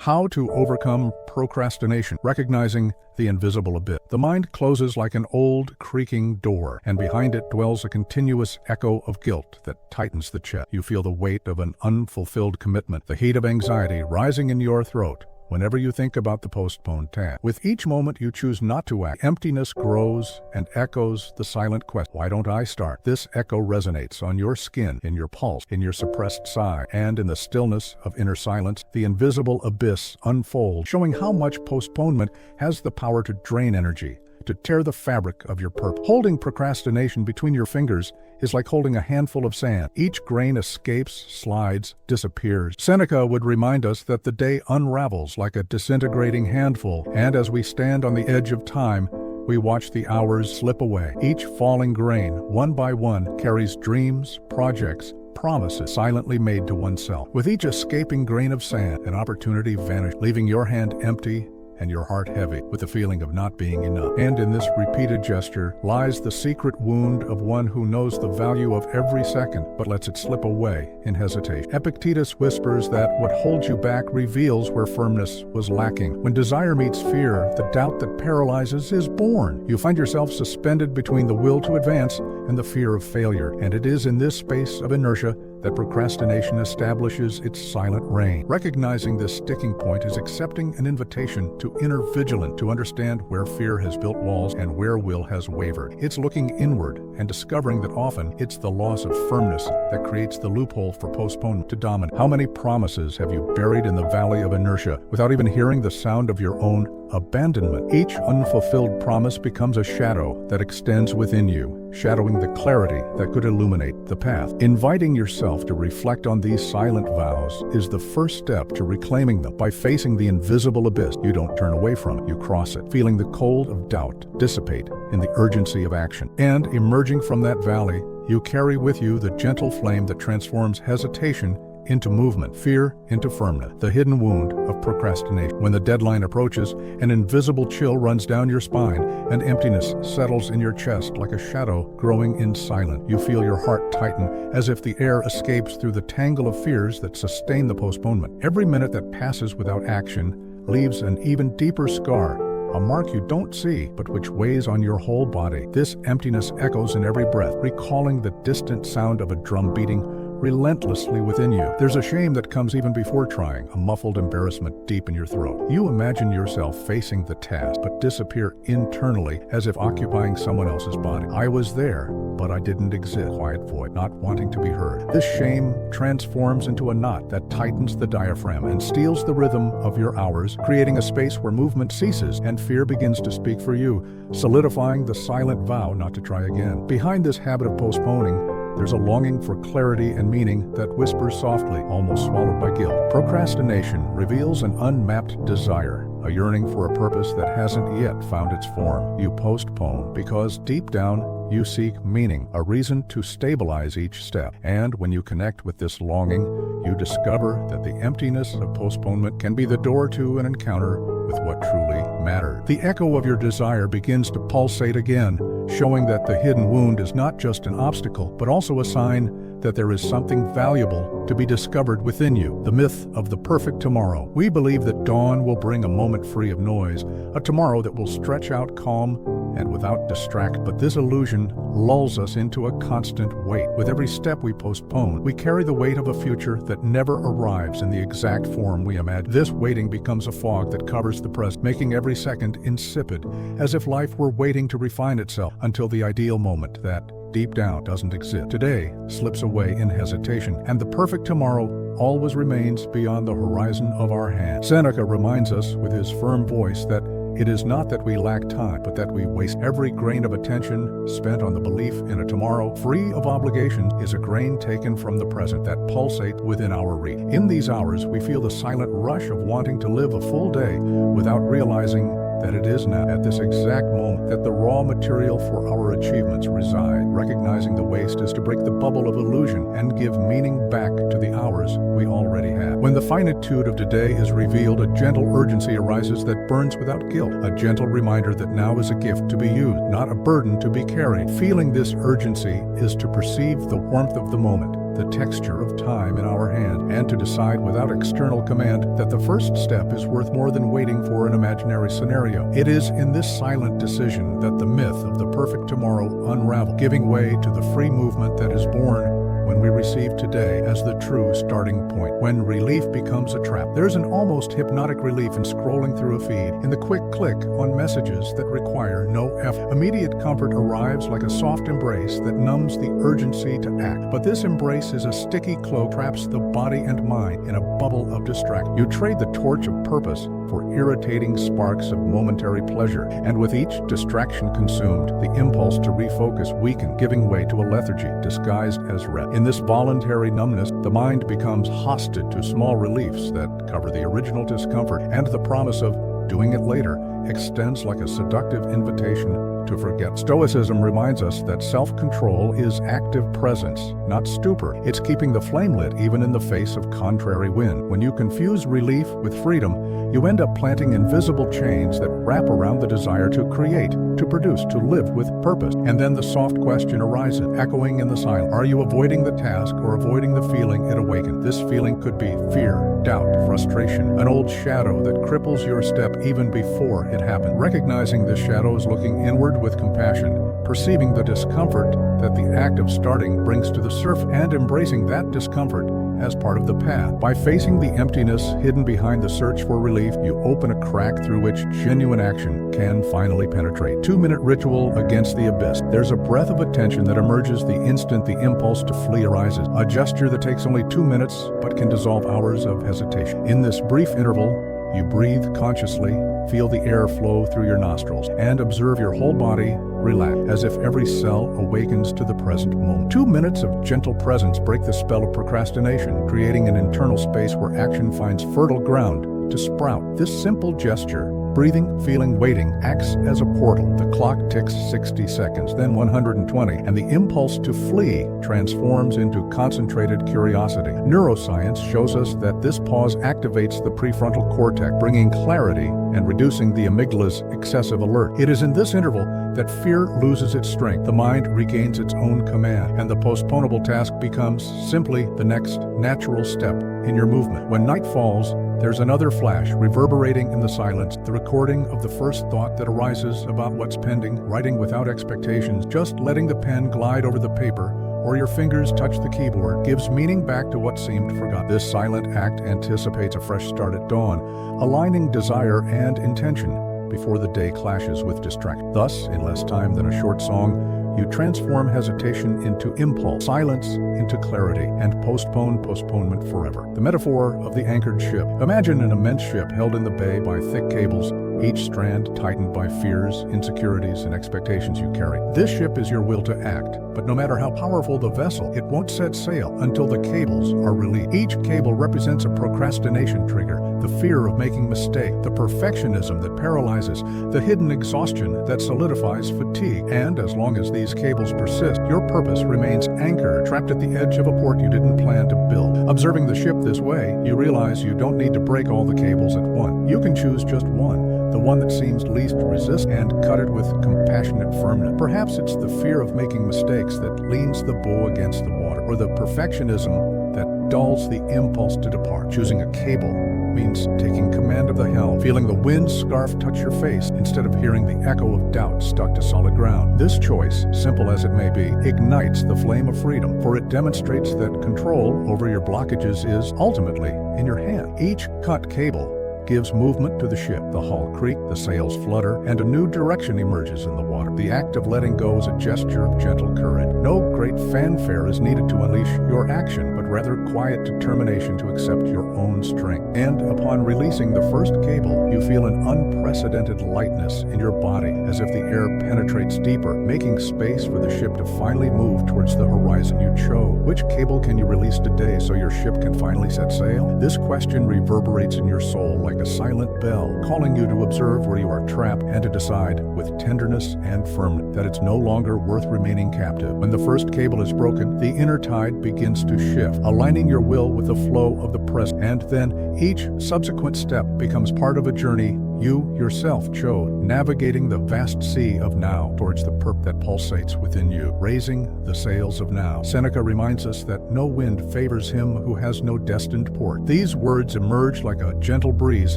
How to overcome procrastination, recognizing the invisible abyss. The mind closes like an old, creaking door, and behind it dwells a continuous echo of guilt that tightens the chest. You feel the weight of an unfulfilled commitment, the heat of anxiety rising in your throat whenever you think about the postponed task. With each moment you choose not to act, emptiness grows and echoes the silent question, why don't I start? This echo resonates on your skin, in your pulse, in your suppressed sigh, and in the stillness of inner silence, the invisible abyss unfolds, showing how much postponement has the power to drain energy, to tear the fabric of your purpose. Holding procrastination between your fingers is like holding a handful of sand. Each grain escapes, slides, disappears. Seneca would remind us that the day unravels like a disintegrating handful, and as we stand on the edge of time, we watch the hours slip away. Each falling grain, one by one, carries dreams, projects, promises silently made to oneself. With each escaping grain of sand, an opportunity vanished, leaving your hand empty and your heart heavy with the feeling of not being enough. And in this repeated gesture lies the secret wound of one who knows the value of every second, but lets it slip away in hesitation. Epictetus whispers that what holds you back reveals where firmness was lacking. When desire meets fear, the doubt that paralyzes is born. You find yourself suspended between the will to advance and the fear of failure. And it is in this space of inertia that procrastination establishes its silent reign. Recognizing this sticking point is accepting an invitation to inner vigilance, to understand where fear has built walls and where will has wavered. It's looking inward and discovering that often it's the loss of firmness that creates the loophole for postponement to dominate. How many promises have you buried in the valley of inertia without even hearing the sound of your own abandonment? Each unfulfilled promise becomes a shadow that extends within you, shadowing the clarity that could illuminate the path. Inviting yourself to reflect on these silent vows is the first step to reclaiming them. By facing the invisible abyss, you don't turn away from it, you cross it, feeling the cold of doubt dissipate in the urgency of action. And emerging from that valley, you carry with you the gentle flame that transforms hesitation into movement, fear into firmness, the hidden wound of procrastination. When the deadline approaches, an invisible chill runs down your spine, and emptiness settles in your chest like a shadow growing in silence. You feel your heart tighten as if the air escapes through the tangle of fears that sustain the postponement. Every minute that passes without action leaves an even deeper scar, a mark you don't see, but which weighs on your whole body. This emptiness echoes in every breath, recalling the distant sound of a drum beating relentlessly within you. There's a shame that comes even before trying, a muffled embarrassment deep in your throat. You imagine yourself facing the task, but disappear internally as if occupying someone else's body. I was there, but I didn't exist. Quiet void, not wanting to be heard. This shame transforms into a knot that tightens the diaphragm and steals the rhythm of your hours, creating a space where movement ceases and fear begins to speak for you, solidifying the silent vow not to try again. Behind this habit of postponing, there's a longing for clarity and meaning that whispers softly, almost swallowed by guilt. Procrastination reveals an unmapped desire, a yearning for a purpose that hasn't yet found its form. You postpone because deep down you seek meaning, a reason to stabilize each step. And when you connect with this longing, you discover that the emptiness of postponement can be the door to an encounter with what truly mattered. The echo of your desire begins to pulsate again, showing that the hidden wound is not just an obstacle, but also a sign that there is something valuable to be discovered within you. The myth of the perfect tomorrow. We believe that dawn will bring a moment free of noise, a tomorrow that will stretch out calm and without distract. But this illusion lulls us into a constant wait. With every step we postpone, we carry the weight of a future that never arrives in the exact form we imagine. This waiting becomes a fog that covers the present, making every second insipid, as if life were waiting to refine itself until the ideal moment that deep down doesn't exist. Today slips away in hesitation, and the perfect tomorrow always remains beyond the horizon of our hands. Seneca reminds us with his firm voice that it is not that we lack time, but that we waste every grain of attention spent on the belief in a tomorrow free of obligations is a grain taken from the present that pulsates within our reach. In these hours, we feel the silent rush of wanting to live a full day without realizing that it is now, at this exact moment, that the raw material for our achievements reside. Recognizing the waste is to break the bubble of illusion and give meaning back to the hours we already have. When the finitude of today is revealed, a gentle urgency arises that burns without guilt, a gentle reminder that now is a gift to be used, not a burden to be carried. Feeling this urgency is to perceive the warmth of the moment, the texture of time in our hand, and to decide without external command that the first step is worth more than waiting for an imaginary scenario. It is in this silent decision that the myth of the perfect tomorrow unravels, giving way to the free movement that is born when we receive today as the true starting point. When relief becomes a trap, there's an almost hypnotic relief in scrolling through a feed, in the quick click on messages that require no effort. Immediate comfort arrives like a soft embrace that numbs the urgency to act. But this embrace is a sticky cloak, traps the body and mind in a bubble of distraction. You trade the torch of purpose for irritating sparks of momentary pleasure, and with each distraction consumed, the impulse to refocus weakens, giving way to a lethargy disguised as rest. In this voluntary numbness, the mind becomes hostage to small reliefs that cover the original discomfort, and the promise of doing it later extends like a seductive invitation to forget. Stoicism reminds us that self-control is active presence, not stupor. It's keeping the flame lit even in the face of contrary wind. When you confuse relief with freedom, you end up planting invisible chains that wrap around the desire to create, to produce, to live with purpose. And then the soft question arises, echoing in the silence. Are you avoiding the task or avoiding the feeling it awakens? This feeling could be fear, doubt, frustration, an old shadow that cripples your step even before it happens. Recognizing this shadow is looking inward with compassion, perceiving the discomfort that the act of starting brings to the surface, and embracing that discomfort as part of the path. By facing the emptiness hidden behind the search for relief, you open a crack through which genuine action can finally penetrate. 2-minute ritual against the abyss. There's a breath of attention that emerges the instant the impulse to flee arises. A gesture that takes only 2 minutes but can dissolve hours of hesitation. In this brief interval, you breathe consciously, feel the air flow through your nostrils, and observe your whole body relax, as if every cell awakens to the present moment. 2 minutes of gentle presence break the spell of procrastination, creating an internal space where action finds fertile ground to sprout. This simple gesture, breathing, feeling, waiting, acts as a portal. The clock ticks 60 seconds, then 120, and the impulse to flee transforms into concentrated curiosity. Neuroscience shows us that this pause activates the prefrontal cortex, bringing clarity and reducing the amygdala's excessive alert. It is in this interval that fear loses its strength, the mind regains its own command, and the postponable task becomes simply the next natural step in your movement. When night falls, there's another flash reverberating in the silence, the recording of the first thought that arises about what's pending, writing without expectations, just letting the pen glide over the paper or your fingers touch the keyboard gives meaning back to what seemed forgotten. This silent act anticipates a fresh start at dawn, aligning desire and intention before the day clashes with distraction. Thus, in less time than a short song, you transform hesitation into impulse, silence into clarity, and postponement forever. The metaphor of the anchored ship. Imagine an immense ship held in the bay by thick cables, each strand tightened by fears, insecurities, and expectations you carry. This ship is your will to act, but no matter how powerful the vessel, it won't set sail until the cables are released. Each cable represents a procrastination trigger, the fear of making mistake, the perfectionism that paralyzes, the hidden exhaustion that solidifies fatigue. And as long as these cables persist, your purpose remains anchored, trapped at the edge of a port you didn't plan to build. Observing the ship this way, you realize you don't need to break all the cables at once. You can choose just one, the one that seems least resistant, and cut it with compassionate firmness. Perhaps it's the fear of making mistakes that leans the bow against the water, or the perfectionism that dulls the impulse to depart. Choosing a cable means taking command of the helm, feeling the wind's scarf touch your face instead of hearing the echo of doubt stuck to solid ground. This choice, simple as it may be, ignites the flame of freedom, for it demonstrates that control over your blockages is ultimately in your hand. Each cut cable gives movement to the ship. The hull creak, the sails flutter, and a new direction emerges in the water. The act of letting go is a gesture of gentle courage. No great fanfare is needed to unleash your action, but rather quiet determination to accept your own strength. And upon releasing the first cable, you feel an unprecedented lightness in your body, as if the air penetrates deeper, making space for the ship to finally move towards the horizon you chose. Which cable can you release today so your ship can finally set sail? This question reverberates in your soul like a silent bell, calling you to observe where you are trapped and to decide with tenderness and firmness that it's no longer worth remaining captive. When the first cable is broken, the inner tide begins to shift, aligning your will with the flow of the present, and then each subsequent step becomes part of a journey You yourself chose, navigating the vast sea of now towards the purpose that pulsates within you, raising the sails of now. Seneca reminds us that no wind favors him who has no destined port. These words emerge like a gentle breeze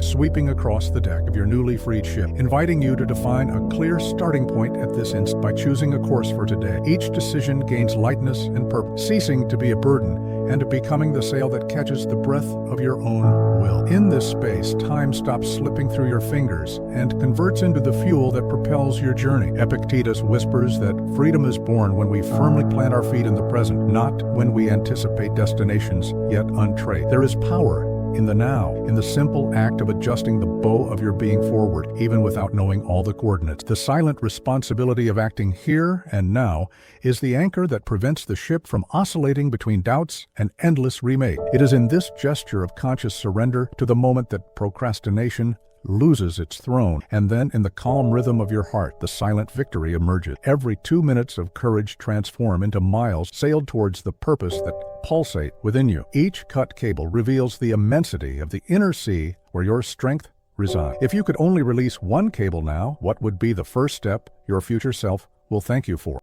sweeping across the deck of your newly freed ship, inviting you to define a clear starting point at this instant by choosing a course for today. Each decision gains lightness and purpose, ceasing to be a burden and becoming the sail that catches the breath of your own will. In this space, time stops slipping through your fingers and converts into the fuel that propels your journey. Epictetus whispers that freedom is born when we firmly plant our feet in the present, not when we anticipate destinations yet untraced. There is power in the now, in the simple act of adjusting the bow of your being forward, even without knowing all the coordinates. The silent responsibility of acting here and now is the anchor that prevents the ship from oscillating between doubts and endless remake. It is in this gesture of conscious surrender to the moment that procrastination loses its throne, and then in the calm rhythm of your heart, the silent victory emerges. Every 2 minutes of courage transform into miles sailed towards the purpose that pulsate within you. Each cut cable reveals the immensity of the inner sea where your strength resides. If you could only release one cable now, what would be the first step your future self will thank you for?